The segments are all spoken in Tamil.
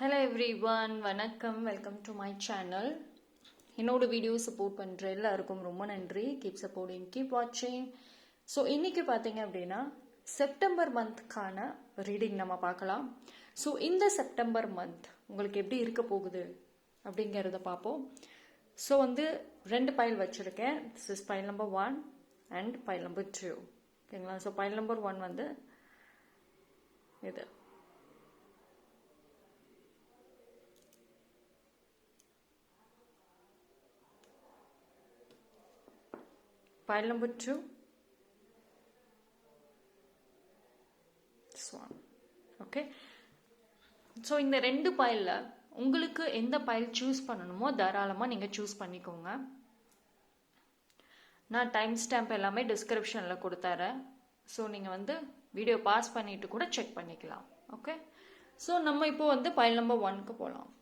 ஹலோ எவ்ரிவன், வணக்கம். Welcome to my channel. என்னோட வீடியோ சப்போர்ட் பண்ணுற எல்லாருக்கும் ரொம்ப நன்றி. கீப் சப்போர்ட்டிங், கீப் வாட்சிங். ஸோ இன்றைக்கி பார்த்தீங்க அப்படின்னா செப்டம்பர் மந்த்க்கான ரீடிங் நம்ம பார்க்கலாம். ஸோ இந்த செப்டம்பர் மந்த் உங்களுக்கு எப்படி இருக்க போகுது அப்படிங்கிறத பார்ப்போம். ஸோ ரெண்டு பைல் வச்சுருக்கேன். This is file number 1 and file number 2. ஓகேங்களா? ஸோ பைல் நம்பர் 1 இது. Pile number 2, this one. Okay. So இந்த ரெண்டு பைலில் உங்களுக்கு எந்த பைல் சூஸ் பண்ணணுமோ தாராளமாக நீங்கள் சூஸ் பண்ணிக்கோங்க. நான் டைம் ஸ்டாம்ப் எல்லாமே டிஸ்கிரிப்ஷனில் கொடுத்துறேன். ஸோ நீங்கள் வீடியோ பாஸ் பண்ணிட்டு கூட செக் பண்ணிக்கலாம். ஓகே. ஸோ நம்ம இப்போ பைல் நம்பர் 1க்கு போகலாம்.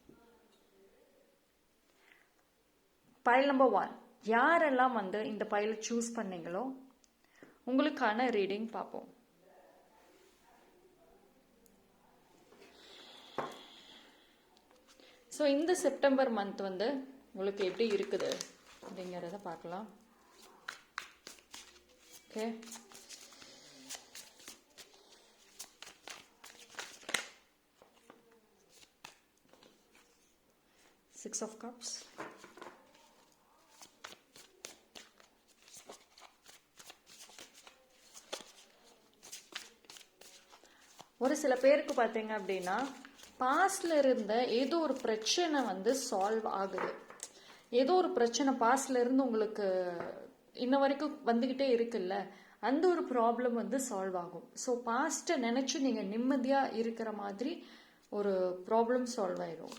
பைல் நம்பர் 1, யாரெல்லாம் இந்த பைலை சூஸ் பண்ணீங்களோ உங்களுக்கான ரீடிங் பார்ப்போம். ஸோ இந்த செப்டம்பர் மந்த் உங்களுக்கு எப்படி இருக்குது அப்படிங்கிறத பார்க்கலாம். ஓகே. Six of Cups, ஒரு சில பேருக்கு பார்த்தீங்க அப்படின்னா பாஸ்ட்ல இருந்த ஏதோ ஒரு பிரச்சனை சால்வ் ஆகுது. ஏதோ ஒரு பிரச்சனை பாஸ்ட்ல இருந்து உங்களுக்கு இன்ன வரைக்கும் வந்துக்கிட்டே இருக்குல்ல, அந்த ஒரு ப்ராப்ளம் சால்வ் ஆகும். ஸோ பாஸ்ட்டை நினச்சி நீங்கள் நிம்மதியாக இருக்கிற மாதிரி ஒரு ப்ராப்ளம் சால்வ் ஆயிடும்.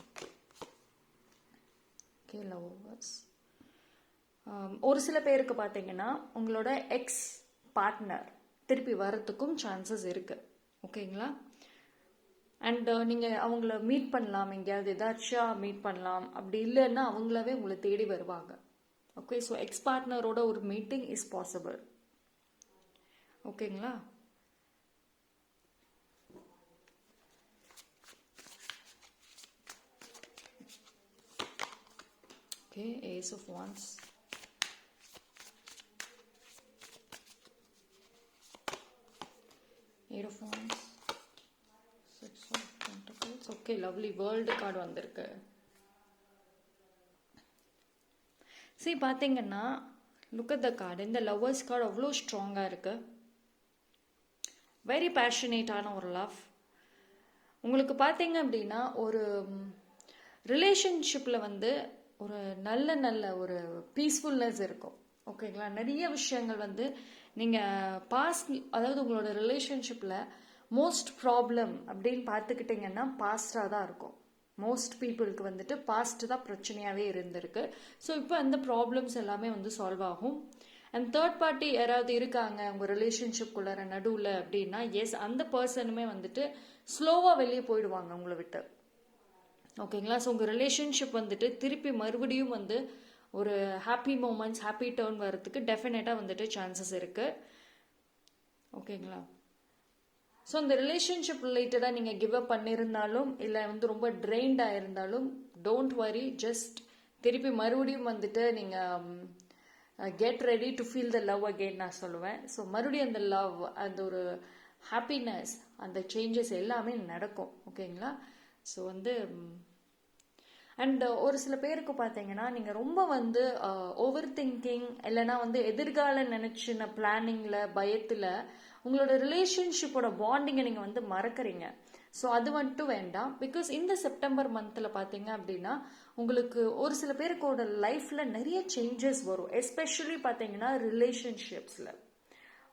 ஓகே. லவ்வர்ஸ், ஒரு சில பேருக்கு பார்த்தீங்கன்னா உங்களோட எக்ஸ் பார்ட்னர் திருப்பி வர்றதுக்கும் சான்சஸ் இருக்குது. ஓகேங்களா? அண்ட் நீங்கள் அவங்கள மீட் பண்ணலாம், எங்கேயாவது ஏதாச்சும் மீட் பண்ணலாம். அப்படி இல்லைன்னா அவங்களாவே உங்களை தேடி வருவாங்க. ஓகே. ஸோ எக்ஸ் பார்ட்னரோட ஒரு மீட்டிங் இஸ் பாசிபிள். ஓகேங்களா? Okay. Ace of wands, Eight of Wands, Six of Pentacles. Okay, lovely. World card வந்திருக்கு. See, பார்த்தீங்கன்னா look at the card. இந்த lovers card அவ்வளோ ஸ்ட்ராங்காக இருக்கு. வெரி பேஷனேட்டான ஒரு லவ். உங்களுக்கு பார்த்தீங்க அப்படின்னா ஒரு ரிலேஷன்ஷிப்பில் ஒரு நல்ல ஒரு பீஸ்ஃபுல்னஸ் இருக்கும். ஓகேங்களா? நிறைய விஷயங்கள் நீங்கள் பாஸ்ட், அதாவது உங்களோட ரிலேஷன்ஷிப்பில் மோஸ்ட் ப்ராப்ளம் அப்படின்னு பார்த்துக்கிட்டிங்கன்னா பாஸ்டாக தான் இருக்கும். மோஸ்ட் பீப்புளுக்கு பாஸ்ட் தான் பிரச்சனையாகவே இருந்திருக்கு. ஸோ இப்போ அந்த ப்ராப்ளம்ஸ் எல்லாமே சால்வ் ஆகும். அண்ட் தேர்ட் பார்ட்டி யாராவது இருக்காங்க உங்கள் ரிலேஷன்ஷிப்குள்ளார நடுவில் அப்படின்னா, எஸ், அந்த பர்சனுமே ஸ்லோவாக வெளியே போயிடுவாங்க உங்களை விட்டு. ஓகேங்களா? ஸோ உங்கள் ரிலேஷன்ஷிப் திருப்பி மறுபடியும் ஒரு ஹாப்பி மூமெண்ட்ஸ், ஹாப்பி டேர்ன் வர்றதுக்கு டெஃபினட்டாக சான்சஸ் இருக்குது. ஓகேங்களா? ஸோ இந்த ரிலேஷன்ஷிப் ரிலேட்டடாக நீங்கள் கிவ் அப் பண்ணியிருந்தாலும் இல்லை ரொம்ப ட்ரெயின்டாக இருந்தாலும் டோன்ட் வரி. ஜஸ்ட் திருப்பி மறுபடியும் நீங்கள் get ready to feel the love again நான் சொல்லுவேன். ஸோ மறுபடியும் அந்த லவ், அந்த ஒரு ஹாப்பினஸ், அந்த சேஞ்சஸ் எல்லாமே நடக்கும். ஓகேங்களா? ஸோ அண்ட் ஒரு சில பேருக்கு பார்த்தீங்கன்னா நீங்கள் ரொம்ப ஓவர் திங்கிங் இல்லைனா எதிர்கால நினச்சின பிளானிங்கில், பயத்தில் உங்களோட ரிலேஷன்ஷிப்போட பாண்டிங்கை நீங்கள் மறக்கிறீங்க. ஸோ அது வேண்டாம். பிகாஸ் இந்த செப்டம்பர் மந்தில் பார்த்தீங்க அப்படின்னா உங்களுக்கு ஒரு சில பேருக்கோட லைஃப்பில் நிறைய சேஞ்சஸ் வரும். எஸ்பெஷலி பார்த்தீங்கன்னா ரிலேஷன்ஷிப்ஸில்.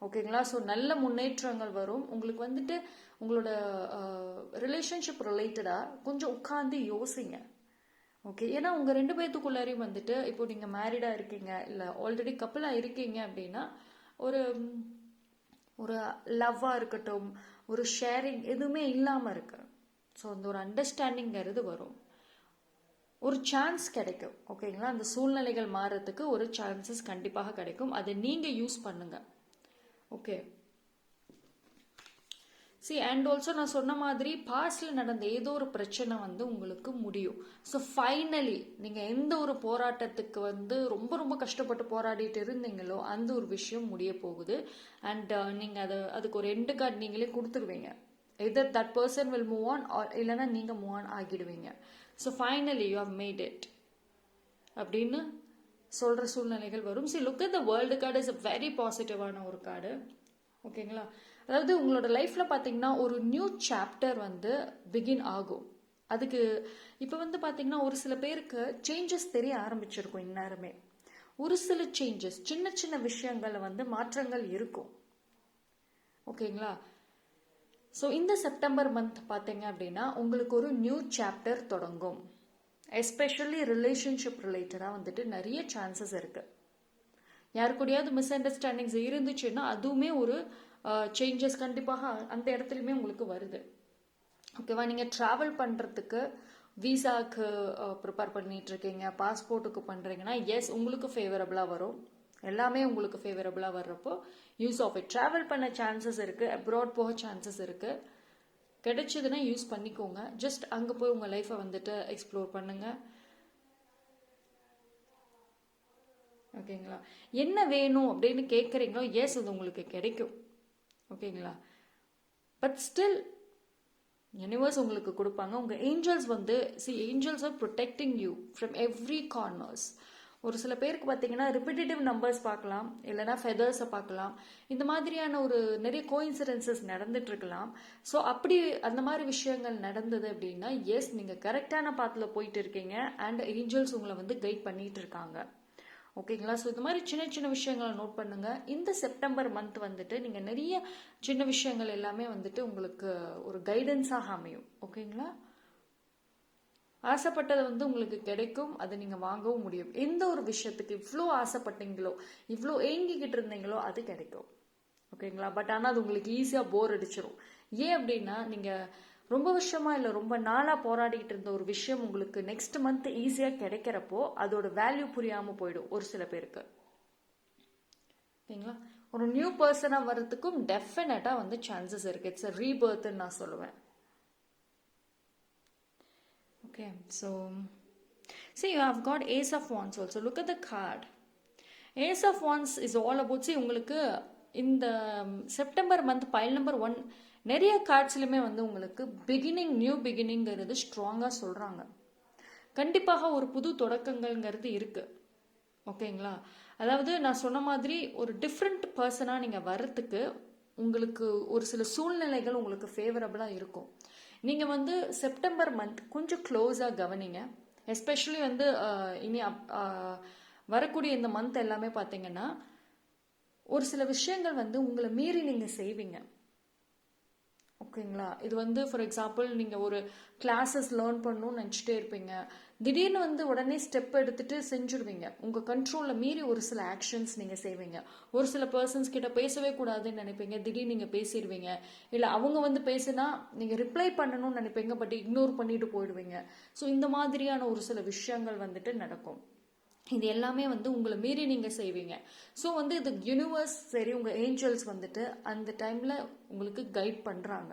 ஓகேங்களா? ஸோ நல்ல முன்னேற்றங்கள் வரும். உங்களுக்கு உங்களோட ரிலேஷன்ஷிப் ரிலேட்டடாக கொஞ்சம் உட்காந்து யோசிங்க. ஓகே. ஏன்னா உங்கள் ரெண்டு பேர்த்துக்குள்ளாரையும் இப்போ நீங்கள் மேரிடாக இருக்கீங்க இல்லை ஆல்ரெடி கப்பலாக இருக்கீங்க அப்படின்னா ஒரு ஒரு லவ்வாக இருக்கட்டும், ஒரு ஷேரிங் எதுவுமே இல்லாமல் இருக்கு. ஸோ அந்த ஒரு அண்டர்ஸ்டாண்டிங்கிறது வரும், ஒரு சான்ஸ் கிடைக்கும். ஓகேங்களா? அந்த சூழ்நிலைகள் மாறுறதுக்கு ஒரு சான்சஸ் கண்டிப்பாக கிடைக்கும். அதை நீங்கள் யூஸ் பண்ணுங்க. ஓகே. சி அண்ட் ஆல்சோ நான் சொன்ன மாதிரி பாஸ்டில் நடந்த ஏதோ ஒரு பிரச்சனை வந்து உங்களுக்கு முடியும். ஸோ ஃபைனலி நீங்கள் எந்த ஒரு போராட்டத்துக்கு வந்து ரொம்ப ரொம்ப கஷ்டப்பட்டு போராடிட்டு இருந்தீங்களோ அந்த ஒரு விஷயம் முடிய போகுது. அண்ட் நீங்கள் அதுக்கு ஒரு எண்டு கார்டு நீங்களே கொடுத்துருவீங்க. Either that person will move on or இல்லைன்னா நீங்கள் மூவ் ஆன் ஆகிடுவீங்க. So finally you have made it அப்படின்னு சொல்கிற சூழ்நிலைகள் வரும். See look at the world card is a very பாசிட்டிவான ஒரு கார்டு. ஓகேங்களா? அதாவது உங்களோட லைஃப்பில் பார்த்தீங்கன்னா ஒரு நியூ சாப்டர் வந்து பிகின் ஆகும். அதுக்கு இப்போ வந்து பார்த்தீங்கன்னா ஒரு சில பேருக்கு சேஞ்சஸ் தெரிய ஆரம்பிச்சிருக்கும். இந்நேரமே ஒரு சில சேஞ்சஸ், சின்ன சின்ன விஷயங்கள்ல வந்து மாற்றங்கள் இருக்கும். ஓகேங்களா? ஸோ இந்த செப்டம்பர் மந்த் பார்த்தீங்க அப்படின்னா உங்களுக்கு ஒரு நியூ சாப்டர் தொடங்கும். எஸ்பெஷலி ரிலேஷன்ஷிப் ரிலேட்டடாக வந்துட்டு நிறைய சான்சஸ் இருக்குது. யாரு கூடயாவது மிஸ் அண்டர்ஸ்டாண்டிங்ஸ் இருந்துச்சுன்னா அதுவுமே ஒரு சேஞ்சஸ் கண்டிப்பாக அந்த இடத்துலையுமே உங்களுக்கு வருது. ஓகேவா? நீங்கள் ட்ராவல் பண்ணுறதுக்கு விசாவுக்கு ப்ரிப்பேர் பண்ணிட்டு இருக்கீங்க, பாஸ்போர்ட்டுக்கு பண்ணுறீங்கன்னா எஸ் உங்களுக்கு ஃபேவரபுளாக வரும். எல்லாமே உங்களுக்கு ஃபேவரபுளாக வர்றப்போ யூஸ் ஆஃப் இட். ட்ராவல் பண்ண சான்சஸ் இருக்குது, அப்ராட் போக சான்சஸ் இருக்குது. கிடைச்சதுன்னா யூஸ் பண்ணிக்கோங்க. ஜஸ்ட் அங்கே போய் உங்கள் லைஃப்பை வந்துட்டு எக்ஸ்ப்ளோர் பண்ணுங்கள். ஓகேங்களா? என்ன வேணும் அப்படின்னு கேட்குறீங்களோ எஸ் அது உங்களுக்கு கிடைக்கும். ஓகேங்களா? பட் ஸ்டில் யூனிவர்ஸ் உங்களுக்கு கொடுப்பாங்க. உங்கள் ஏஞ்சல்ஸ் வந்து angels are protecting you from every corners. ஒரு சில பேருக்கு பார்த்தீங்கன்னா ரிப்பிட்டேட்டிவ் நம்பர்ஸ் பார்க்கலாம், இல்லைனா ஃபெதர்ஸை பார்க்கலாம். இந்த மாதிரியான ஒரு நிறைய கோஇன்சிடென்சஸ் நடந்துட்டு இருக்கலாம். ஸோ அப்படி அந்த மாதிரி விஷயங்கள் நடந்தது அப்படின்னா எஸ் நீங்கள் கரெக்டான பாத்தில் போயிட்டு இருக்கீங்க அண்ட் ஏஞ்சல்ஸ் உங்களை வந்து கைட் பண்ணிட்டு இருக்காங்க. ஓகேங்களா? ஸோ இந்த மாதிரி சின்ன சின்ன விஷயங்களை நோட் பண்ணுங்க. இந்த செப்டம்பர் மந்த் வந்துட்டு நீங்கள் நிறைய சின்ன விஷயங்கள் எல்லாமே வந்துட்டு உங்களுக்கு ஒரு கைடன்ஸாக அமையும். ஓகேங்களா? ஆசைப்பட்டது வந்து உங்களுக்கு கிடைக்கும், அதை நீங்கள் வாங்கவும் முடியும். எந்த ஒரு விஷயத்துக்கு இவ்வளோ ஆசைப்பட்டீங்களோ, இவ்வளோ ஏங்கிக்கிட்டு இருந்தீங்களோ அது கிடைக்கும். ஓகேங்களா? பட் ஆனால் அது உங்களுக்கு ஈஸியாக போர் அடிச்சிடும். ஏன் அப்படின்னா நீங்கள் ரொம்ப வருஷமா இல்லை ரொம்ப நாளாக போராடிக்கிட்டு இருந்த ஒரு விஷயம் உங்களுக்கு நெக்ஸ்ட் மந்த் ஈஸியாக கிடைக்கிறப்போ அதோட வேல்யூ புரியாமல் போயிடும் ஒரு சில பேருக்கு. ஓகேங்களா? ஒரு நியூ பர்சனாக வர்றதுக்கும் டெஃபினட்டாக வந்து சான்சஸ் இருக்கு. இட்ஸ் அ ரீபர்த்ன்னு நான் சொல்லுவேன். Okay, so see you have got Ace of Wands also. Look at the card. Ace of Wands is all about, see உங்களுக்கு இந்த செப்டம்பர் மந்த் பைல் நம்பர் 1 நிறைய கார்ட்ஸ்லையுமே வந்து உங்களுக்கு பிகினிங், நியூ பிகினிங்கிறது ஸ்ட்ராங்காக சொல்கிறாங்க. கண்டிப்பாக ஒரு புது தொடக்கங்கள்ங்கிறது இருக்குது. ஓகேங்களா? அதாவது நான் சொன்ன மாதிரி ஒரு டிஃப்ரெண்ட் பர்சனாக நீங்கள் வர்றதுக்கு உங்களுக்கு ஒரு சில சூழ்நிலைகள் உங்களுக்கு ஃபேவரபுளாக இருக்கும். நீங்கள் வந்து செப்டம்பர் மந்த் கொஞ்சம் க்ளோஸாக கவனிங்க. எஸ்பெஷலி வந்து இனி வரக்கூடிய இந்த மந்த் எல்லாமே பார்த்தீங்கன்னா ஒரு சில விஷயங்கள் வந்து உங்களை மீறி நீங்கள் செய்வீங்க. ஓகேங்களா? இது வந்து ஃபார் எக்ஸாம்பிள் நீங்கள் ஒரு கிளாஸஸ் லேர்ன் பண்ணணும்னு நினச்சிட்டே இருப்பீங்க. திடீர்னு வந்து உடனே ஸ்டெப் எடுத்துட்டு செஞ்சுடுவீங்க. உங்கள் கண்ட்ரோலில் மீறி ஒரு சில ஆக்ஷன்ஸ் நீங்கள் செய்வீங்க. ஒரு சில பர்சன்ஸ் கிட்ட பேசவே கூடாதுன்னு நினைப்பீங்க, திடீர்னு நீங்கள் பேசிடுவீங்க. இல்லை அவங்க வந்து பேசினா நீங்கள் ரிப்ளை பண்ணணும்னு நினைப்பீங்க, பட் இக்னோர் பண்ணிட்டு போயிடுவீங்க. ஸோ இந்த மாதிரியான ஒரு சில விஷயங்கள் வந்துட்டு நடக்கும். இது எல்லாமே வந்து உங்களை மீறி நீங்கள் செய்வீங்க. ஸோ வந்து இது யூனிவர்ஸ் சரி உங்கள் ஏஞ்சல்ஸ் வந்துட்டு அந்த டைமில் உங்களுக்கு கைட் பண்ணுறாங்க.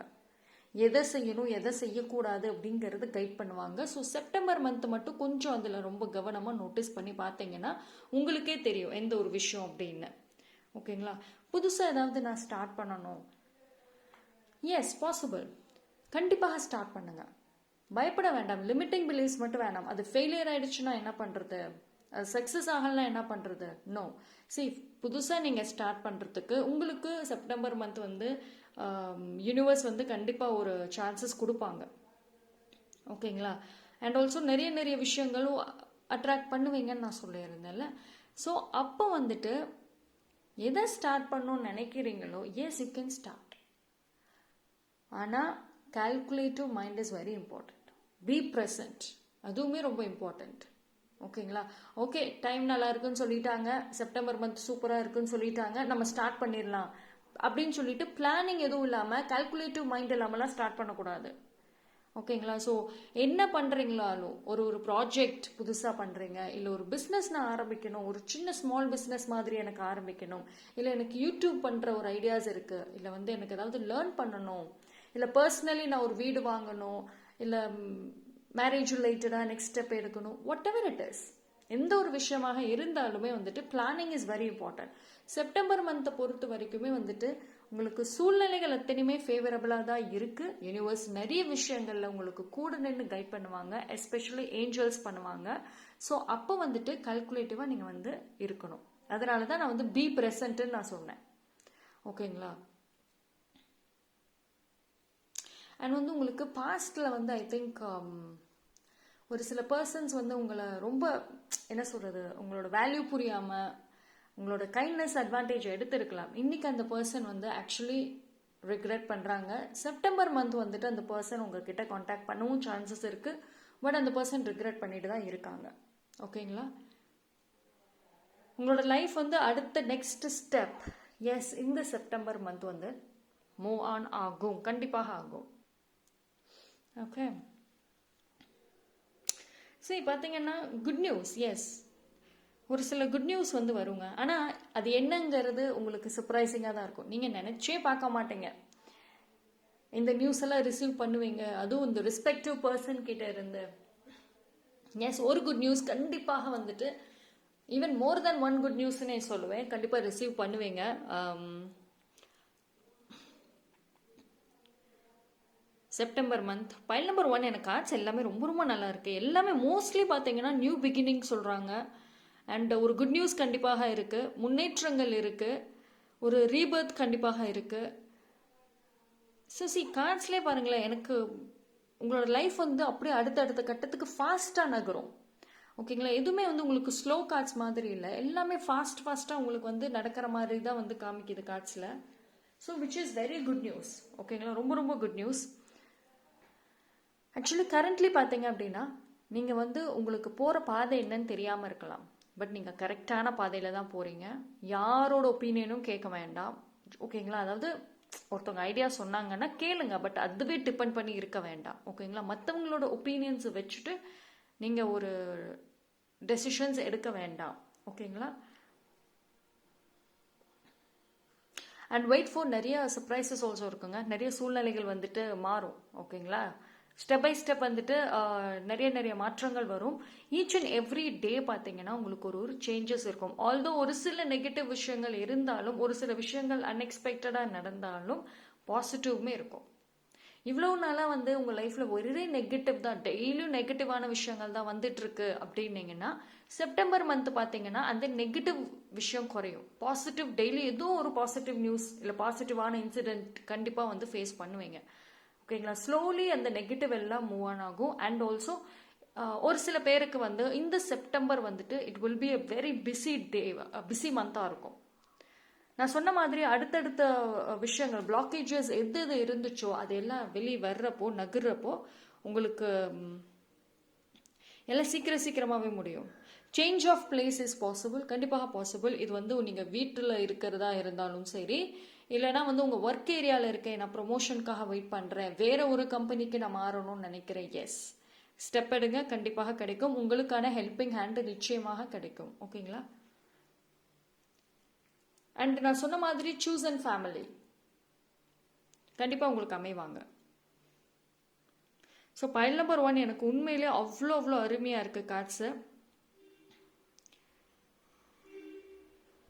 எதை செய்யணும் எதை செய்யக்கூடாது அப்படிங்கிறது கைட் பண்ணுவாங்க. ஸோ செப்டம்பர் மந்த் மட்டும் கொஞ்சம் அதில் ரொம்ப கவனமாக நோட்டீஸ் பண்ணி பார்த்தீங்கன்னா உங்களுக்கே தெரியும் எந்த ஒரு விஷயம் அப்படின்னு. ஓகேங்களா? புதுசாக ஏதாவது நான் ஸ்டார்ட் பண்ணணும், எஸ் பாசிபிள், கண்டிப்பாக ஸ்டார்ட் பண்ணுங்க. பயப்பட வேண்டாம். லிமிட்டிங் பிலீஃப்ஸ் மட்டும் வேண்டாம். அது ஃபெயிலியர் ஆயிடுச்சுன்னா என்ன பண்ணுறது, சக்ஸஸ் ஆகலாம் என்ன பண்ணுறது, நோ. சரி, புதுசாக நீங்கள் ஸ்டார்ட் பண்ணுறதுக்கு உங்களுக்கு செப்டம்பர் மந்த் வந்து யூனிவர்ஸ் வந்து கண்டிப்பாக ஒரு சான்சஸ் கொடுப்பாங்க. ஓகேங்களா? அண்ட் ஆல்சோ நிறைய நிறைய விஷயங்களும் அட்ராக்ட் பண்ணுவீங்கன்னு நான் சொல்லியிருந்தேன்ல. ஸோ அப்போ வந்துட்டு எதை ஸ்டார்ட் பண்ணணும்னு நினைக்கிறீங்களோ எஸ் யூ கேன் ஸ்டார்ட். ஆனால் calculative mind is very important. Be present, அதுவுமே ரொம்ப இம்பார்ட்டண்ட். ஓகேங்களா? ஓகே, டைம் நல்லா இருக்குன்னு சொல்லிட்டாங்க, செப்டம்பர் மந்த் சூப்பராக இருக்குன்னு சொல்லிட்டாங்க, நம்ம ஸ்டார்ட் பண்ணிடலாம் அப்படின்னு சொல்லிட்டு பிளானிங் எதுவும் இல்லாமல் கால்குலேட்டிவ் மைண்ட் இல்லாமலாம் ஸ்டார்ட் பண்ணக்கூடாது. ஓகேங்களா? ஸோ என்ன பண்ணுறீங்களாலும் ஒரு ப்ராஜெக்ட் புதுசாக பண்ணுறீங்க, இல்லை ஒரு பிஸ்னஸ் நான் ஆரம்பிக்கணும், ஒரு சின்ன ஸ்மால் பிஸ்னஸ் மாதிரி எனக்கு ஆரம்பிக்கணும், இல்லை எனக்கு யூடியூப் பண்ணுற ஒரு ஐடியாஸ் இருக்குது, இல்லை வந்து எனக்கு ஏதாவது லேர்ன் பண்ணணும், இல்லை பர்சனலி நான் ஒரு வீடு வாங்கணும், இல்லை மேரேஜ் ரிலேட்டடாக நெக்ஸ்ட் ஸ்டெப் எடுக்கணும், வாட் எவர் இட் இஸ், எந்த ஒரு விஷயமாக இருந்தாலுமே வந்துட்டு planning is very important. September மந்த்தை பொறுத்த வரைக்குமே வந்துட்டு உங்களுக்கு சூழ்நிலைகள் எத்தனையுமே ஃபேவரபிளாக தான் இருக்கு. யூனிவர்ஸ் நிறைய விஷயங்கள்ல உங்களுக்கு கூட நின்று கைட் பண்ணுவாங்க, எஸ்பெஷலி ஏஞ்சல்ஸ் பண்ணுவாங்க. ஸோ அப்போ வந்துட்டு கல்குலேட்டிவா நீங்க வந்து இருக்கணும். அதனால தான் நான் வந்து பி ப்ரெசன்ட்னு நான் சொன்னேன். ஓகேங்களா? அண்ட் வந்து உங்களுக்கு பாஸ்ட்ல வந்து ஐ திங்க் ஒரு சில பர்சன்ஸ் வந்து உங்களை ரொம்ப என்ன சொல்றது, உங்களோட வேல்யூ புரியாம உங்களோட கைண்ட்னஸ் அட்வான்டேஜ் எடுத்திருக்கலாம். இன்னைக்கு அந்த பர்சன் வந்து ஆக்சுவலி ரிக்ரெட் பண்றாங்க. செப்டம்பர் மந்த் வந்துட்டு அந்த பர்சன் உங்ககிட்ட கான்டாக்ட் பண்ணவும் சான்சஸ் இருக்கு. பட் அந்த பர்சன் ரிக்ரெட் பண்ணிட்டு தான் இருக்காங்க. ஓகேங்களா? உங்களோட லைஃப் வந்து அடுத்த நெக்ஸ்ட் ஸ்டெப் எஸ் இந்த செப்டம்பர் மந்த் வந்து மூவ் ஆன் ஆகும், கண்டிப்பாக ஆகும். ஓகே, சரி பார்த்தீங்கன்னா குட் நியூஸ், எஸ் ஒரு சில குட் நியூஸ் வந்து வருங்க. ஆனால் அது என்னங்கிறது உங்களுக்கு சர்ப்ரைசிங்காக தான் இருக்கும். நீங்கள் நினச்சே பார்க்க மாட்டீங்க இந்த நியூஸ் எல்லாம் ரிசீவ் பண்ணுவீங்க, அதுவும் இந்த ரெஸ்பெக்டிவ் பர்சன் கிட்ட இருந்து. எஸ், ஒரு குட் நியூஸ் கண்டிப்பாக வந்துட்டு ஈவன் மோர் தென் ஒன் குட் நியூஸ்னே சொல்லுவேன், கண்டிப்பாக ரிசீவ் பண்ணுவீங்க. செப்டம்பர் மந்த் பைல் நம்பர் 1 எனக்கு கார்ட்ஸ் எல்லாமே ரொம்ப ரொம்ப நல்லா இருக்கு. எல்லாமே மோஸ்ட்லி பார்த்தீங்கன்னா நியூ பிகினிங் சொல்றாங்க. அண்ட் ஒரு குட் நியூஸ் கண்டிப்பாக இருக்கு, முன்னேற்றங்கள் இருக்கு, ஒரு ரீபர்த் கண்டிப்பாக இருக்கு. ஸோ கார்ட்ஸ்லேயே பாருங்களேன், எனக்கு உங்களோட லைஃப் வந்து அப்படியே அடுத்த கட்டத்துக்கு ஃபாஸ்ட்டாக நகரும். ஓகேங்களா? எதுவுமே வந்து உங்களுக்கு ஸ்லோ கார்ட்ஸ் மாதிரி இல்லை, எல்லாமே ஃபாஸ்ட்டாக உங்களுக்கு வந்து நடக்கிற மாதிரி தான் வந்து காமிக்குது கார்ட்ஸில். So which is very good news. ஓகேங்களா? ரொம்ப ரொம்ப குட் நியூஸ். ஆக்சுவலி கரண்ட்லி பார்த்தீங்க அப்படின்னா நீங்கள் வந்து உங்களுக்கு போகிற பாதை என்னன்னு தெரியாமல் இருக்கலாம். பட் நீங்கள் கரெக்டான பாதையில் தான் போகிறீங்க. யாரோட ஒப்பீனியனும் கேட்க வேண்டாம். ஓகேங்களா? அதாவது ஒருத்தவங்க ஐடியா சொன்னாங்கன்னா கேளுங்க, பட் அதுவே டிபெண்ட் பண்ணி இருக்க வேண்டாம். ஓகேங்களா? மற்றவங்களோட ஒப்பீனியன்ஸ் வச்சுட்டு நீங்கள் ஒரு டெசிஷன்ஸ் எடுக்க வேண்டாம். ஓகேங்களா? அண்ட் வெயிட் ஃபார் நிறைய சர்ப்ரைசஸ் ஆல்சோ இருக்குங்க. நிறைய சூழ்நிலைகள் வந்துட்டு மாறும். ஓகேங்களா? ஸ்டெப் பை ஸ்டெப் வந்துட்டு நிறைய மாற்றங்கள் வரும். ஈச் அண்ட் எவ்ரி டே பார்த்தீங்கன்னா உங்களுக்கு ஒரு சேஞ்சஸ் இருக்கும். ஆல்தோ ஒரு சில நெகட்டிவ் விஷயங்கள் இருந்தாலும், ஒரு சில விஷயங்கள் அன்எக்ஸ்பெக்டடாக நடந்தாலும் பாசிட்டிவ்மே இருக்கும். இவ்வளவு நாளாக வந்து உங்கள் லைஃப்பில் ஒரே நெகட்டிவ் தான், டெய்லியும் நெகட்டிவான விஷயங்கள் தான் வந்துட்டு இருக்கு அப்படின்னீங்கன்னா செப்டம்பர் மந்த் பார்த்தீங்கன்னா அந்த நெகட்டிவ் விஷயம் குறையும். பாசிட்டிவ் டெய்லி ஏதோ ஒரு பாசிட்டிவ் நியூஸ் இல்லை பாசிட்டிவான இன்சிடென்ட் கண்டிப்பாக வந்து ஃபேஸ் பண்ணுவீங்க. ஓகேங்களா? ஸ்லோலி அந்த நெகட்டிவ் எல்லாம் மூவ் ஆன் ஆகும். அண்ட் ஆல்சோ ஒரு சில பேருக்கு வந்து இந்த செப்டம்பர் வந்துட்டு it will be a very busy மந்தாக இருக்கும். நான் சொன்ன மாதிரி அடுத்தடுத்த விஷயங்கள் பிளாக்கேஜஸ் எது இருந்துச்சோ அது எல்லாம் வெளியே வர்றப்போ நகர்றப்போ உங்களுக்கு எல்லாம் சீக்கிரமாகவே முடியும். Change of place is possible, கண்டிப்பாக பாசிபிள். இது வந்து நீங்கள் வீட்டில் இருக்கிறதா இருந்தாலும் சரி, இல்லைனா வந்து உங்கள் ஒர்க் ஏரியாவில் இருக்கேன், நான் ப்ரொமோஷனுக்காக வெயிட் பண்ணுறேன், வேற ஒரு கம்பெனிக்கு நான் மாறணும்னு நினைக்கிறேன், எஸ் ஸ்டெப் எடுங்க, கண்டிப்பாக கிடைக்கும். உங்களுக்கான ஹெல்பிங் ஹேண்ட் நிச்சயமாக கிடைக்கும். ஓகேங்களா? அண்ட் நான் சொன்ன மாதிரி சூஸ் அண்ட் ஃபேமிலி கண்டிப்பாக உங்களுக்கு அமைவாங்க. ஸோ பைல் நம்பர் 1 எனக்கு உண்மையிலே அவ்வளோ அருமையாக இருக்குது கார்ட்ஸு.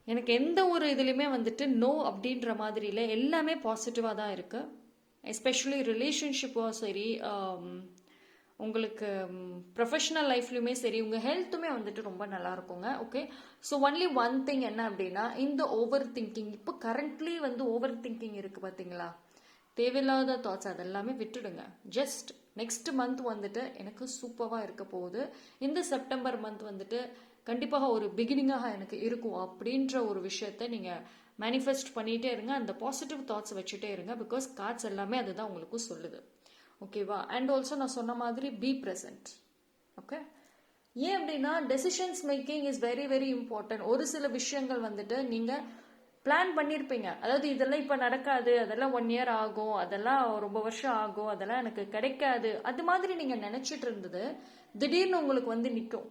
எனக்கு எந்த ஒரு இதுலையுமே வந்துட்டு நோ அப்படின்ற மாதிரி இல்லை, எல்லாமே பாசிட்டிவாக தான் இருக்குது. எஸ்பெஷலி ரிலேஷன்ஷிப்பும் சரி, உங்களுக்கு ப்ரொஃபஷனல் லைஃப்லையுமே சரி, உங்கள் ஹெல்த்துமே வந்துட்டு ரொம்ப நல்லா இருக்குங்க. Okay, so only one thing என்ன அப்படின்னா, இந்த ஓவர் திங்கிங், இப்போ கரண்ட்லி வந்து ஓவர் திங்கிங் இருக்குது பார்த்தீங்களா, தேவையில்லாத தாட்ஸ் அதெல்லாமே விட்டுடுங்க. ஜஸ்ட் நெக்ஸ்ட் மந்த் வந்துட்டு எனக்கு சூப்பராக இருக்க போகுது, இந்த செப்டம்பர் மந்த் வந்துட்டு கண்டிப்பாக ஒரு பிகினிங்காக எனக்கு இருக்கும் அப்படின்ற ஒரு விஷயத்த நீங்கள் மேனிஃபெஸ்ட் பண்ணிகிட்டே இருங்க. அந்த பாசிட்டிவ் தாட்ஸ் வச்சுட்டே இருங்க. பிகாஸ் கார்ட்ஸ் எல்லாமே அதுதான் உங்களுக்கு சொல்லுது. ஓகேவா? அண்ட் ஆல்சோ நான் சொன்ன மாதிரி பி ப்ரெசன்ட். ஓகே, ஏன் அப்படின்னா decisions making is very important. ஒரு சில விஷயங்கள் வந்துட்டு நீங்கள் பிளான் பண்ணியிருப்பீங்க, அதாவது இதெல்லாம் இப்போ நடக்காது, அதெல்லாம் 1 year ஆகும், அதெல்லாம் ரொம்ப வருஷம் ஆகும், அதெல்லாம் எனக்கு கிடைக்காது, அது மாதிரி நீங்கள் நினச்சிட்டு இருந்தது திடீர்னு உங்களுக்கு வந்து நிற்கும்.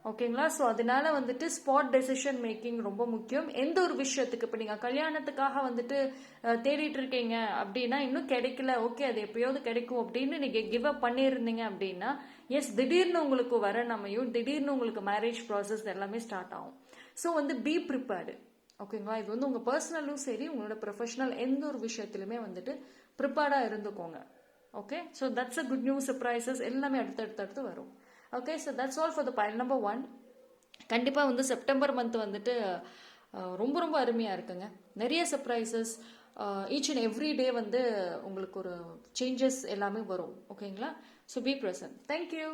ஓகேங்களா? ஸோ அதனால வந்துட்டு ஸ்பாட் டெசிஷன் மேக்கிங் ரொம்ப முக்கியம். எந்த ஒரு விஷயத்துக்கு இப்போ நீங்கள் கல்யாணத்துக்காக வந்துட்டு தேடிட்டு இருக்கீங்க அப்படின்னா இன்னும் கிடைக்கல, ஓகே அது எப்பயாவது கிடைக்கும் அப்படின்னு நீங்கள் கிவ் அப் பண்ணியிருந்தீங்க அப்படின்னா எஸ் திடீர்னு உங்களுக்கு வர நம்மையும் திடீர்னு உங்களுக்கு மேரேஜ் ப்ராசஸ் எல்லாமே ஸ்டார்ட் ஆகும். ஸோ வந்து பி ப்ரிப்பேர்டு. ஓகேங்களா? இது வந்து உங்கள் பர்சனலும் சரி உங்களோட ப்ரொஃபஷனல் எந்த ஒரு விஷயத்துலையுமே வந்துட்டு ப்ரிப்பேர்டாக இருந்துக்கோங்க. Okay, so that's a good news. Surprises எல்லாமே அடுத்தடுத்து வரும். Okay, so that's all for the file number 1. கண்டிப்பாக வந்து செப்டம்பர் மந்த் வந்துட்டு ரொம்ப ரொம்ப அருமையாக இருக்குங்க. நிறைய surprises each and every day வந்து உங்களுக்கு ஒரு சேஞ்சஸ் எல்லாமே வரும். ஓகேங்களா? So be present. Thank you.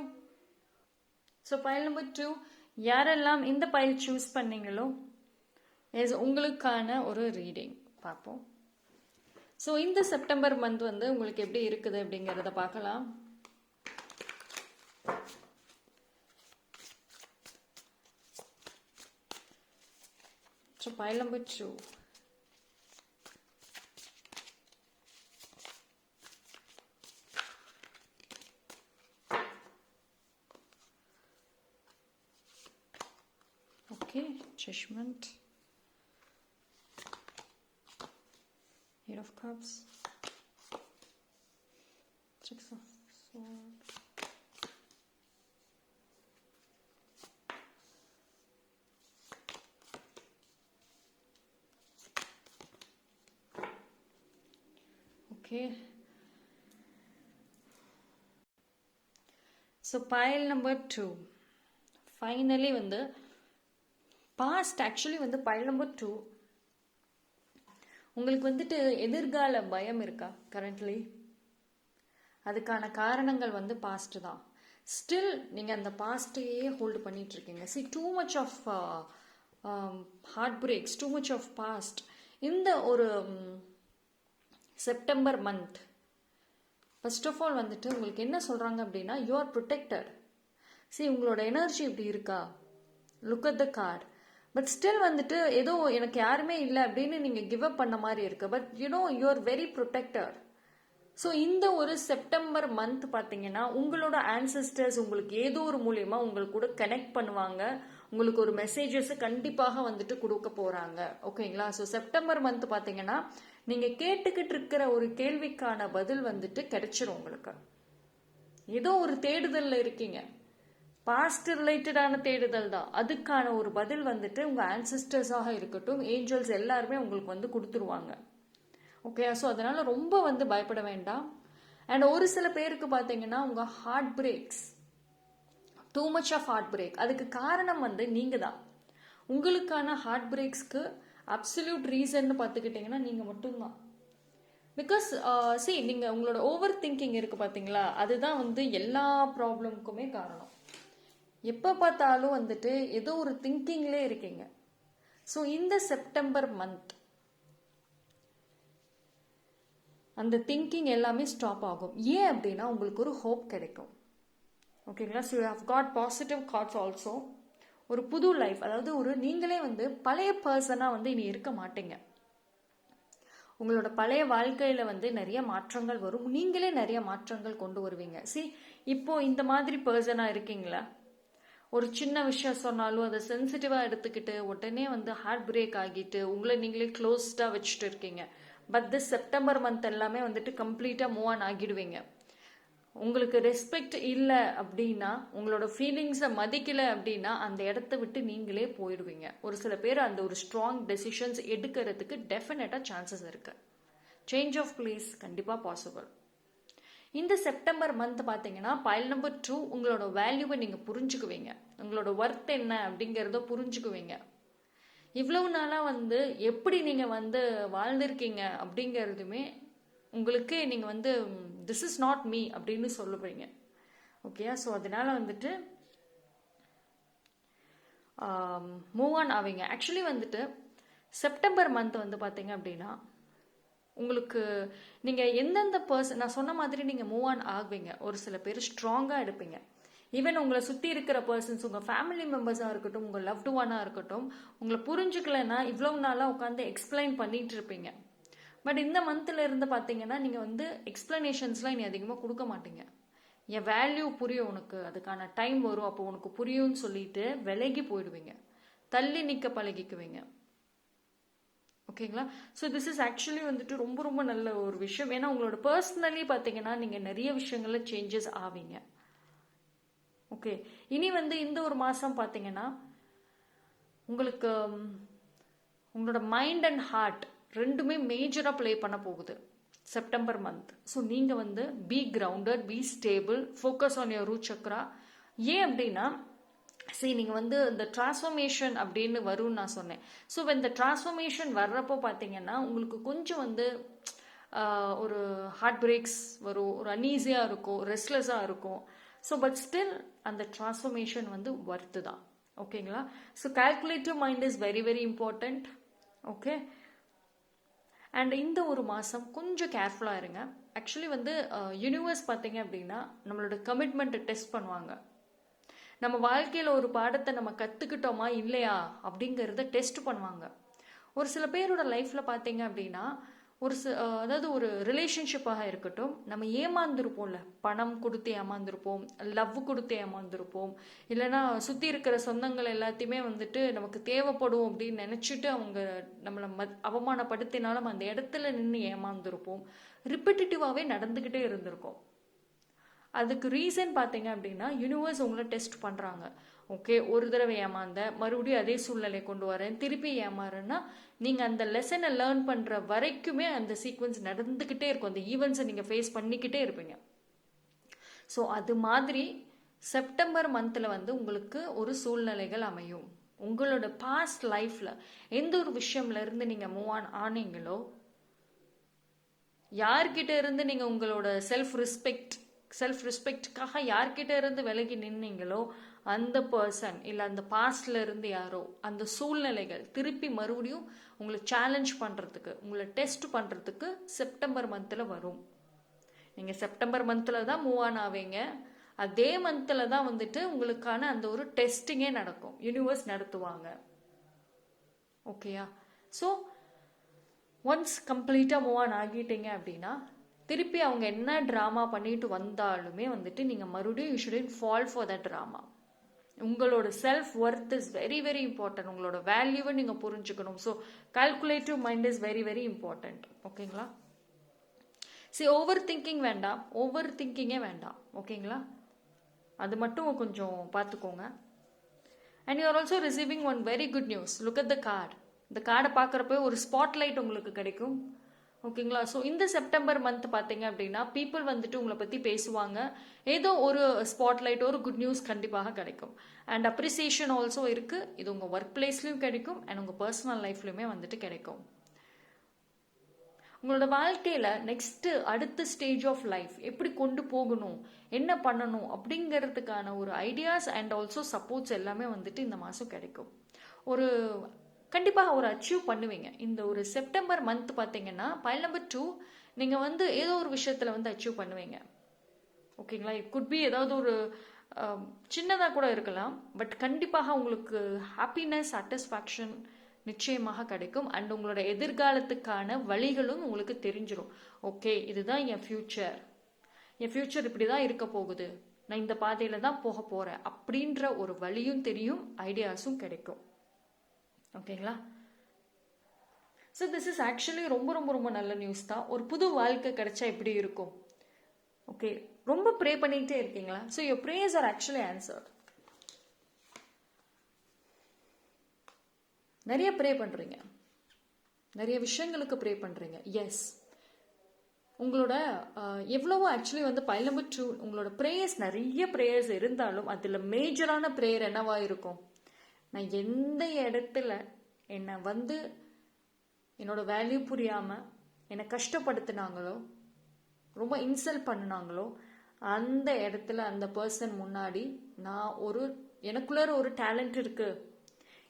So file number 2 யாரெல்லாம் இந்த பைல் சூஸ் பண்ணீங்களோ எஸ் உங்களுக்கான ஒரு ரீடிங் பார்ப்போம். ஸோ இந்த செப்டம்பர் மந்த் வந்து உங்களுக்கு எப்படி இருக்குது அப்படிங்கிறத பார்க்கலாம். So file number 2. Okay, Judgment, Eight of Cups, Six of Swords, okay. So pile number 2. Finally வந்து past actually வந்து pile number 2 உங்களுக்கு வந்துட்டு எதிர்கால பயம் இருக்கா கரண்ட்லி? அதுக்கான காரணங்கள் வந்து பாஸ்ட் தான். ஸ்டில் நீங்கள் அந்த பாஸ்ட்டையே ஹோல்டு பண்ணிட்டு இருக்கீங்க. See too much of heart breaks, too much of past. இந்த ஒரு September month first of all வந்துட்டு உங்களுக்கு என்ன சொல்கிறாங்க அப்படின்னா யூ ஆர் ப்ரொடெக்டட். சி உங்களோட எனர்ஜி இப்படி இருக்கா? Look at the card. But still வந்துட்டு ஏதோ எனக்கு யாருமே இல்லை அப்படின்னு நீங்கள் கிவ் அப் பண்ண மாதிரி இருக்கு. But you know you are very protected. So இந்த ஒரு செப்டம்பர் மந்த் பார்த்தீங்கன்னா உங்களோட ஆன்செஸ்டர்ஸ் உங்களுக்கு ஏதோ ஒரு மூலியமா உங்களுக்கு கூட கனெக்ட் பண்ணுவாங்க. உங்களுக்கு ஒரு மெசேஜஸ் கண்டிப்பாக வந்துட்டு கொடுக்க போறாங்க. ஓகேங்களா? ஸோ செப்டம்பர் மந்த் பார்த்தீங்கன்னா நீங்க கேட்டுக்கிட்டு இருக்கிற ஒரு கேள்விக்கான பதில் வந்துட்டு கிடைச்சிரும் உங்களுக்கு. ஏதோ ஒரு தேடுதல்ல இருக்கீங்க, பாஸ்ட் ரிலேட்டடான தேடுதல் தான். அதுக்கான ஒரு பதில் வந்துட்டு உங்க ஆன்செஸ்டர்ஸாக இருக்கட்டும், ஏஞ்சல்ஸ் எல்லாருமே உங்களுக்கு வந்து கொடுத்துருவாங்க. ஓகே, ஸோ அதனால ரொம்ப வந்து பயப்பட வேண்டாம். அண்ட் ஒரு சில பேருக்கு பார்த்தீங்கன்னா உங்க heart breaks, too much of heart break, அதுக்கு காரணம் வந்து நீங்க தான். உங்களுக்கான ஹார்ட் பிரேக்ஸ்க்கு அப்சல்யூட் ரீசன் பார்த்துக்கிட்டிங்கன்னா நீங்க மட்டும்தான். பிகாஸ் சி நீங்கள் உங்களோட ஓவர் திங்கிங் இருக்கு பார்த்தீங்களா, அதுதான் வந்து எல்லா ப்ராப்ளம்க்குமே காரணம். எப்போ பார்த்தாலும் வந்துட்டு ஏதோ ஒரு திங்கிங்லே இருக்கீங்க. ஸோ இந்த செப்டம்பர் மந்த் அந்த திங்கிங் எல்லாமே ஸ்டாப் ஆகும். ஏன் அப்படின்னா உங்களுக்கு ஒரு ஹோப் கிடைக்கும். ஓகேங்களா? So you have got positive thoughts also. ஒரு புது லைஃப், அதாவது ஒரு நீங்களே வந்து பழைய பர்சனாக வந்து இனி இருக்க மாட்டீங்க. உங்களோட பழைய வாழ்க்கையில் வந்து நிறைய மாற்றங்கள் வரும். நீங்களே நிறைய மாற்றங்கள் கொண்டு வருவீங்க. சி இப்போ இந்த மாதிரி பர்சனாக இருக்கீங்களா? ஒரு சின்ன விஷயம் சொன்னாலும் அதை சென்சிட்டிவாக எடுத்துக்கிட்டு உடனே வந்து ஹார்ட் பிரேக் ஆகிட்டு உங்களை நீங்களே க்ளோஸ்டாக வச்சுட்டு இருக்கீங்க. பட் திஸ் செப்டம்பர் மந்த் எல்லாமே வந்துட்டு கம்ப்ளீட்டாக மூவ் ஆன் ஆகிடுவீங்க. உங்களுக்கு ரெஸ்பெக்ட் இல்லை அப்படின்னா, உங்களோட ஃபீலிங்ஸை மதிக்கலை அப்படின்னா அந்த இடத்த விட்டு நீங்களே போயிடுவீங்க. ஒரு சில பேர் அந்த ஒரு ஸ்ட்ராங் டெசிஷன்ஸ் எடுக்கிறதுக்கு டெஃபினட்டாக சான்சஸ் இருக்கு. சேஞ்ச் ஆஃப் பிளேஸ் கண்டிப்பாக பாசிபிள். இந்த செப்டம்பர் மந்த் பார்த்தீங்கன்னா பைல் நம்பர் 2 உங்களோட வேல்யூவை நீங்கள் புரிஞ்சுக்குவீங்க. உங்களோட ஒர்த் என்ன அப்படிங்கிறத புரிஞ்சுக்குவீங்க. இவ்வளவு நாளாக வந்து எப்படி நீங்கள் வந்து வாழ்ந்திருக்கீங்க அப்படிங்கிறதுமே உங்களுக்கு நீங்கள் வந்து திஸ் இஸ் நாட் மீ அப்படின்னு சொல்லுவீங்க. ஓகே, ஸோ அதனால வந்துட்டு மூவ் ஆன் ஆவீங்க. ஆக்சுவலி வந்துட்டு செப்டம்பர் மந்த் வந்து பார்த்தீங்க அப்படின்னா உங்களுக்கு நீங்கள் எந்தெந்த பர்சன் நான் சொன்ன மாதிரி நீங்கள் மூவ் ஆன் ஆகுவீங்க. ஒரு சில பேர் ஸ்ட்ராங்காக எடுப்பீங்க. ஈவன் உங்களை சுற்றி இருக்கிற பர்சன்ஸ், உங்கள் ஃபேமிலி மெம்பர்ஸாக இருக்கட்டும், உங்கள் லவ்டு ஒன்னாக இருக்கட்டும், உங்களை புரிஞ்சுக்கலைன்னா இவ்வளவு நாளாக உட்காந்து எக்ஸ்பிளைன் பண்ணிட்டு இருப்பீங்க. பட் இந்த மந்த்தில் இருந்து பார்த்தீங்கன்னா நீங்கள் வந்து எக்ஸ்பிளனேஷன்ஸ்லாம் இனி அதிகமாக கொடுக்க மாட்டீங்க. என் வேல்யூ புரியும் உனக்கு, அதுக்கான டைம் வரும், அப்போ உனக்கு புரியும்னு சொல்லிட்டு விலகி போயிடுவீங்க, தள்ளி நிற்க பழகிக்குவீங்க. ஓகேங்களா? ஸோ திஸ் இஸ் ஆக்சுவலி வந்துட்டு ரொம்ப ரொம்ப நல்ல ஒரு விஷயம். ஏன்னா உங்களோட பர்சனலி பார்த்தீங்கன்னா நீங்கள் நிறைய விஷயங்கள்ல சேஞ்சஸ் ஆவீங்க. ஓகே, இனி வந்து இந்த ஒரு மாதம் பார்த்தீங்கன்னா உங்களுக்கு உங்களோட மைண்ட் அண்ட் ஹார்ட் ரெண்டுமே மேஜராக ப்ளே பண்ண போகுது செப்டம்பர் மந்த். ஸோ நீங்கள் வந்து be grounded, be stable, focus on your root chakra. ஏன் அப்படின்னா சரி, நீங்கள் வந்து இந்த டிரான்ஸ்ஃபர்மேஷன் அப்படின்னு வரும்னு நான் சொன்னேன். ஸோ இந்த டிரான்ஸ்ஃபர்மேஷன் வர்றப்போ பார்த்தீங்கன்னா உங்களுக்கு கொஞ்சம் வந்து ஒரு ஹார்ட் பிரேக்ஸ் வரும், ஒரு அன்ஈஸியாக இருக்கும், ரெஸ்ட்லெஸ்ஸாக இருக்கும். ஸோ பட் ஸ்டில் அந்த டிரான்ஸ்ஃபர்மேஷன் வந்து ஒர்த்து தான். ஓகேங்களா? So calculative mind is very very important. Okay, and இந்த ஒரு மாதம் கொஞ்சம் கேர்ஃபுல்லாக இருங்க. ஆக்சுவலி வந்து யூனிவர்ஸ் பார்த்தீங்க அப்படின்னா நம்மளோட கமிட்மெண்ட்டை டெஸ்ட் பண்ணுவாங்க. நம்ம வாழ்க்கையில் ஒரு பாடத்தை நம்ம கற்றுக்கிட்டோமா இல்லையா அப்படிங்கிறத டெஸ்ட் பண்ணுவாங்க. ஒரு சில பேரோட லைஃப்பில் பார்த்தீங்க அப்படின்னா அதாவது ஒரு ரிலேஷன்ஷிப்பாக இருக்கட்டும், நம்ம ஏமாந்துருப்போம்ல, பணம் கொடுத்து ஏமாந்துருப்போம், லவ் கொடுத்து ஏமாந்துருப்போம், இல்லைன்னா சுற்றி இருக்கிற சொந்தங்கள் எல்லாத்தையுமே வந்துட்டு நமக்கு தேவைப்படும் அப்படின்னு நினச்சிட்டு அவங்க நம்மளை அவமானப்படுத்தினாலும் அந்த இடத்துல நின்று ஏமாந்துருப்போம். ரிப்பிட்டேட்டிவாகவே நடந்துக்கிட்டே இருந்திருக்கோம். அதுக்கு ரீசன் பார்த்தீங்க அப்படின்னா யூனிவர்ஸ் உங்களை டெஸ்ட் பண்ணுறாங்க. ஓகே, ஒரு தடவை ஏமாந்த மறுபடியும் அதே சூழ்நிலை கொண்டு வரேன், திருப்பி ஏமாறேன்னா நீங்கள் அந்த லெசனை லேர்ன் பண்ணுற வரைக்குமே அந்த சீக்வன்ஸ் நடந்துக்கிட்டே இருக்கும், அந்த ஈவெண்ட்ஸை நீங்கள் ஃபேஸ் பண்ணிக்கிட்டே இருப்பீங்க. ஸோ அது மாதிரி செப்டம்பர் மந்தில் வந்து உங்களுக்கு ஒரு சூழ்நிலைகள் அமையும். உங்களோட பாஸ்ட் லைஃப்பில் எந்த ஒரு விஷயம்ல இருந்து நீங்கள் மூவ் ஆன் ஆனீங்களோ, யார்கிட்ட இருந்து நீங்கள் உங்களோட செல்ஃப் ரெஸ்பெக்ட்காக யார்கிட்ட இருந்து விலகி நின்னீங்களோ அந்த பர்சன் இல்லை அந்த பாஸ்ட்ல இருந்து யாரோ அந்த சூழ்நிலைகள் திருப்பி மறுபடியும் உங்களை சேலஞ்ச் பண்ணுறதுக்கு, உங்களை டெஸ்ட் பண்ணுறதுக்கு செப்டம்பர் மந்தில் வரும். நீங்கள் செப்டம்பர் மந்தில் தான் மூவ் ஆன் ஆவீங்க. அதே மந்தில் தான் வந்துட்டு உங்களுக்கான அந்த ஒரு டெஸ்டிங்கே நடக்கும், யூனிவர்ஸ் நடத்துவாங்க. ஓகேயா? ஸோ ஒன்ஸ் கம்ப்ளீட்டாக மூவ் ஆன் ஆகிட்டீங்க அப்படின்னா திருப்பி அவங்க என்ன ட்ராமா பண்ணிட்டு வந்தாலுமே வந்துட்டு நீங்கள் மறுபடியும் you shouldn't fall for that drama. உங்களோட self worth is very very important. உங்களோட வேல்யூவை நீங்கள் புரிஞ்சுக்கணும். So calculative mind is very very important. ஓகேங்களா? சரி, ஓவர் திங்கிங் வேண்டாம், ஓவர் திங்கிங்கே வேண்டாம். ஓகேங்களா? அது மட்டும் கொஞ்சம் பார்த்துக்கோங்க. And you are also receiving one very good news. Look at the card. இந்த கார்டை பார்க்குறப்ப ஒரு ஸ்பாட்லைட் உங்களுக்கு கிடைக்கும். ஓகேங்களா? ஸோ இந்த செப்டம்பர் மந்த் பார்த்தீங்க அப்படின்னா பீப்புள் வந்துட்டு உங்களை பற்றி பேசுவாங்க. ஏதோ ஒரு ஸ்பாட்லைட், ஒரு குட் நியூஸ் கண்டிப்பாக கிடைக்கும். அண்ட் அப்ரிசியேஷன் ஆல்சோ இருக்குது. இது உங்கள் ஒர்க் பிளேஸ்லையும் கிடைக்கும் அண்ட் உங்கள் பர்சனல் லைஃப்லையுமே வந்துட்டு கிடைக்கும். உங்களோட வாழ்க்கையில் நெக்ஸ்ட்டு அடுத்த ஸ்டேஜ் ஆஃப் லைஃப் எப்படி கொண்டு போகணும், என்ன பண்ணணும் அப்படிங்கிறதுக்கான ஒரு ஐடியாஸ் அண்ட் ஆல்சோ சப்போர்ட்ஸ் எல்லாமே வந்துட்டு இந்த மாதம் கிடைக்கும். ஒரு கண்டிப்பாக ஒரு அச்சீவ் பண்ணுவீங்க. இந்த ஒரு செப்டம்பர் மந்த் பார்த்தீங்கன்னா பைல் நம்பர் 2 நீங்கள் வந்து ஏதோ ஒரு விஷயத்தில் வந்து அச்சீவ் பண்ணுவீங்க. ஓகேங்களா? இட் குட் பி ஏதாவது ஒரு சின்னதாக கூட இருக்கலாம். பட் கண்டிப்பாக உங்களுக்கு ஹாப்பினஸ், சாட்டிஸ்ஃபேக்ஷன் நிச்சயமாக கிடைக்கும். அண்ட் உங்களோட எதிர்காலத்துக்கான வழிகளும் உங்களுக்கு தெரிஞ்சிடும். ஓகே, இதுதான் என் ஃப்யூச்சர் இப்படி தான் இருக்க போகுது, நான் இந்த பாதையில் தான் போக போகிறேன் அப்படின்ற ஒரு வழியும் தெரியும், ஐடியாஸும் கிடைக்கும். ஓகேங்களா? ஸோ திஸ் இஸ் ஆக்சுவலி ரொம்ப ரொம்ப ரொம்ப நல்ல நியூஸ் தான். ஒரு புது வாழ்க்கை கிடைச்சா எப்படி இருக்கும்? ஓகே, ரொம்ப ப்ரே பண்ணிகிட்டே இருக்கீங்களா? So your prayers are actually answered. நிறைய ப்ரே பண்ணுறீங்க, நிறைய விஷயங்களுக்கு ப்ரே பண்ணுறீங்க. எஸ், உங்களோட எவ்வளவோ ஆக்சுவலி வந்து பைல் நம்பர் 2 உங்களோட ப்ரேயர்ஸ், நிறைய ப்ரேயர்ஸ் இருந்தாலும் அதில் மேஜரான ப்ரேயர் என்னவா இருக்கும்? நான் எந்த இடத்துல என்னை வந்து என்னோட வேல்யூ புரியாமல் என்னை கஷ்டப்படுத்தினாங்களோ, ரொம்ப இன்சல்ட் பண்ணினாங்களோ, அந்த இடத்துல அந்த பர்சன் முன்னாடி நான் எனக்குள்ளார ஒரு டேலண்ட் இருக்குது,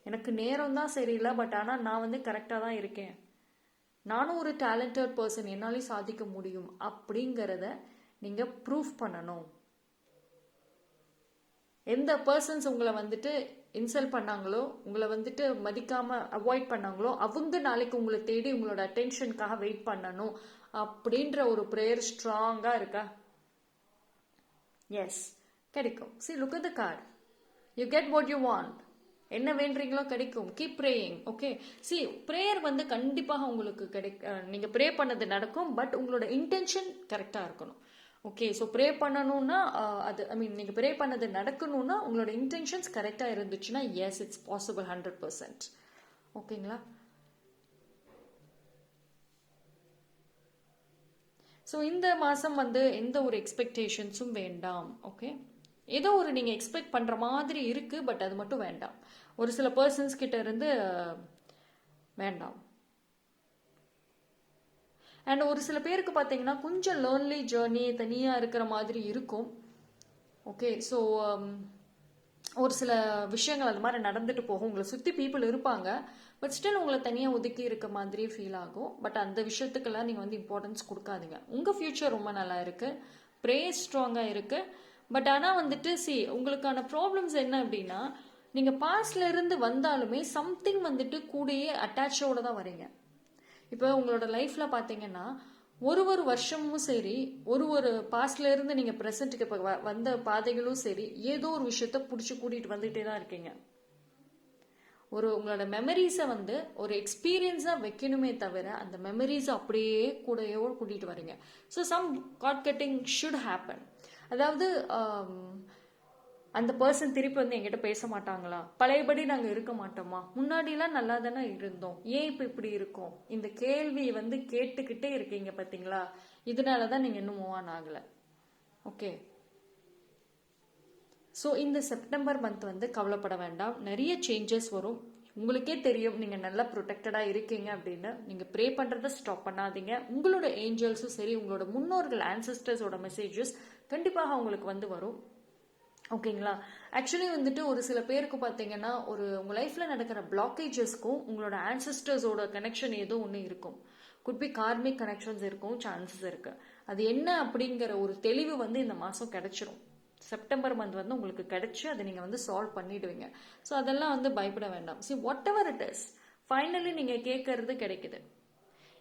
எனக்கு நேரம் தான் சரியில்லை, பட் ஆனால் நான் வந்து கரெக்டாக தான் இருக்கேன், நானும் ஒரு டேலண்டட் பர்சன், என்னாலையும் சாதிக்க முடியும் அப்படிங்கிறத நீங்கள் ப்ரூஃப் பண்ணணும். எந்த பர்சன்ஸ் உங்களை வந்துட்டு இன்சல்ட் பண்ணாங்களோ, உங்களை வந்துட்டு மதிக்காம அவாய்ட் பண்ணாங்களோ, அவங்க நாளைக்கு உங்களை தேடி உங்களோட அட்டென்ஷனுக்காக வெயிட் பண்ணணும் அப்படின்ற ஒரு ப்ரேயர் ஸ்ட்ராங்காக இருக்கா? எஸ், கிடைக்கும். see look at the card, you get what you want. என்ன வேண்டுறீங்களோ கிடைக்கும். Keep praying. Okay, see prayer வந்து கண்டிப்பாக உங்களுக்கு நீங்க ப்ரே பண்ணது நடக்கும். பட் உங்களோட இன்டென்ஷன் கரெக்டா இருக்கணும். ஓகே, ஸோ ப்ரே பண்ணணும்னா அது ஐ மீன் நீங்க ப்ரே பண்ணது நடக்கணும்னா உங்களோட இன்டென்ஷன்ஸ் கரெக்டா இருந்துச்சுன்னா எஸ், இட்ஸ் பாசிபிள் 100%. ஓகேங்களா? ஸோ இந்த மாதம் வந்து எந்த ஒரு எக்ஸ்பெக்டேஷன்ஸும் வேண்டாம். ஓகே, ஏதோ ஒரு நீங்கள் எக்ஸ்பெக்ட் பண்ணுற மாதிரி இருக்குது, பட் அது மட்டும் வேண்டாம். ஒரு சில பர்சன்ஸ் கிட்ட இருந்து வேண்டாம். அண்ட் ஒரு சில பேருக்கு பார்த்தீங்கன்னா கொஞ்சம் லேர்ன்லி ஜேர்னி தனியாக இருக்கிற மாதிரி இருக்கும். ஓகே, ஸோ ஒரு சில விஷயங்கள் அது மாதிரி நடந்துட்டு போகும். உங்களை சுற்றி பீப்புள் இருப்பாங்க, பட் ஸ்டில் உங்களை தனியாக ஒதுக்கி இருக்க மாதிரியே ஃபீல் ஆகும். பட் அந்த விஷயத்துக்கெல்லாம் நீங்கள் வந்து இம்பார்ட்டன்ஸ் கொடுக்காதீங்க. உங்கள் ஃப்யூச்சர் ரொம்ப நல்லா இருக்குது, ப்ரே ஸ்ட்ராங்காக இருக்குது. பட் ஆனால் வந்துட்டு உங்களுக்கான ப்ராப்ளம்ஸ் என்ன அப்படின்னா, நீங்கள் பாஸ்ட்ல இருந்து வந்தாலுமே சம்திங் வந்துட்டு கூடயே அட்டாச்சோட தான் வரீங்க. இப்போ உங்களோட லைஃப்பில் பார்த்தீங்கன்னா ஒரு வருஷமும் சரி, ஒரு பாஸ்ட்ல இருந்து நீங்கள் ப்ரெசென்ட்டுக்கு இப்போ வந்த பாதைகளும் சரி, ஏதோ ஒரு விஷயத்த பிடிச்சி கூட்டிகிட்டு வந்துகிட்டே தான் இருக்கீங்க. உங்களோட மெமரிஸை வந்து ஒரு எக்ஸ்பீரியன்ஸாக வைக்கணுமே தவிர அந்த மெமரிஸை அப்படியே கூடயோ கூட்டிகிட்டு வரீங்க. So some cord cutting should happen. அதாவது அந்த பர்சன் திருப்பி வந்து என்கிட்ட பேச மாட்டாங்களா, பழையபடி நாங்கள் இருக்க மாட்டோமா, முன்னாடிலாம் நல்லா தானே இருந்தோம், ஏன் இப்போ இப்படி இருக்கோம், இந்த கேள்வி வந்து கேட்டுக்கிட்டே இருக்கீங்க பார்த்தீங்களா? இதனால தான் நீங்கள் இன்னும் மூவ் ஆன் ஆகலை. ஓகே, ஸோ இந்த செப்டம்பர் மந்த் வந்து கவலைப்பட வேண்டாம், நிறைய சேஞ்சஸ் வரும். உங்களுக்கே தெரியும் நீங்கள் நல்லா ப்ரொடெக்டடாக இருக்கீங்க அப்படின்னு. நீங்கள் ப்ரே பண்ணுறதை ஸ்டாப் பண்ணாதீங்க. உங்களோட ஏஞ்சல்ஸும் சரி, உங்களோட முன்னோர்கள் ஆன்சஸ்டர்ஸோட மெசேஜஸ் கண்டிப்பாக உங்களுக்கு வந்து வரும். ஓகேங்களா? ஆக்சுவலி வந்துட்டு ஒரு சில பேருக்கு பார்த்தீங்கன்னா உங்கள் லைஃப்பில் நடக்கிற பிளாக்கேஜஸ்க்கும் உங்களோட ஆன்சஸ்டர்ஸோட கனெக்ஷன் ஏதோ ஒன்று இருக்கும். குட் பி கார்மிக் கனெக்ஷன்ஸ் இருக்கும், சான்சஸ் இருக்கு. அது என்ன அப்படிங்கிற ஒரு தெளிவு வந்து இந்த மாதம் கிடைச்சிரும். செப்டம்பர் மந்த் வந்து உங்களுக்கு கிடைச்சி அதை நீங்கள் வந்து சால்வ் பண்ணிடுவீங்க. ஸோ அதெல்லாம் வந்து பயப்பட வேண்டாம். What ever it is, finally நீங்கள் கேட்கறது கிடைக்குது.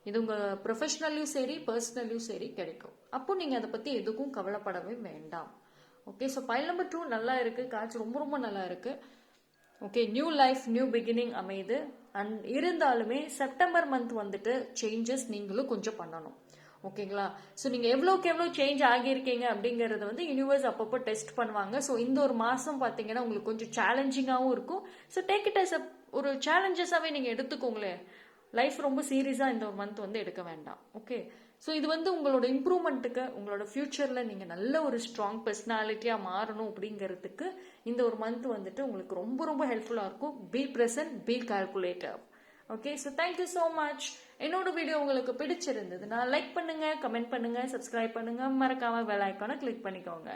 இது உங்கள் ப்ரொஃபஷனல்லையும் சரி, பர்சனல்லையும் சரி கிடைக்கும். அப்போ நீங்கள் அதை பற்றி எதுக்கும் கவலைப்படவே வேண்டாம். ஓகே, ஸோ பைல் நம்பர் 2 நல்லா இருக்குது, காட்சி ரொம்ப நல்லா இருக்குது. Okay, new life new beginning அமையுது. அண்ட் இருந்தாலுமே செப்டம்பர் மந்த் வந்துட்டு சேஞ்சஸ் நீங்களும் கொஞ்சம் பண்ணணும். ஓகேங்களா? ஸோ நீங்கள் எவ்வளோக்கு எவ்வளோ சேஞ்ச் ஆகியிருக்கீங்க அப்படிங்கிறத வந்து யூனிவர்ஸ் அப்பப்போ டெஸ்ட் பண்ணுவாங்க. ஸோ இந்த ஒரு மாதம் பார்த்தீங்கன்னா உங்களுக்கு கொஞ்சம் சேலஞ்சிங்காகவும் இருக்கும். ஸோ டேக் இட் அஸ் ஒரு சேலஞ்சஸாகவே நீங்கள் எடுத்துக்கோங்களேன். லைஃப் ரொம்ப சீரியஸாக இந்த ஒரு மந்த் வந்து எடுக்க வேண்டாம். ஓகே, ஸோ இது வந்து உங்களோட இம்ப்ரூவ்மெண்ட்டுக்கு, உங்களோட ஃபியூச்சரில் நீங்கள் நல்ல ஒரு ஸ்ட்ராங் பர்சனாலிட்டியாக மாறணும் அப்படிங்கிறதுக்கு இந்த ஒரு மந்த் வந்துட்டு உங்களுக்கு ரொம்ப ஹெல்ப்ஃபுல்லாக இருக்கும். Be present, be calculator. Okay, so thank you so much. என்னோட வீடியோ உங்களுக்கு பிடிச்சிருந்ததுன்னா லைக் பண்ணுங்க, கமெண்ட் பண்ணுங்க, சப்ஸ்கிரைப் பண்ணுங்க, மறக்காம பெல் ஐக்கானை கிளிக் பண்ணிக்கோங்க.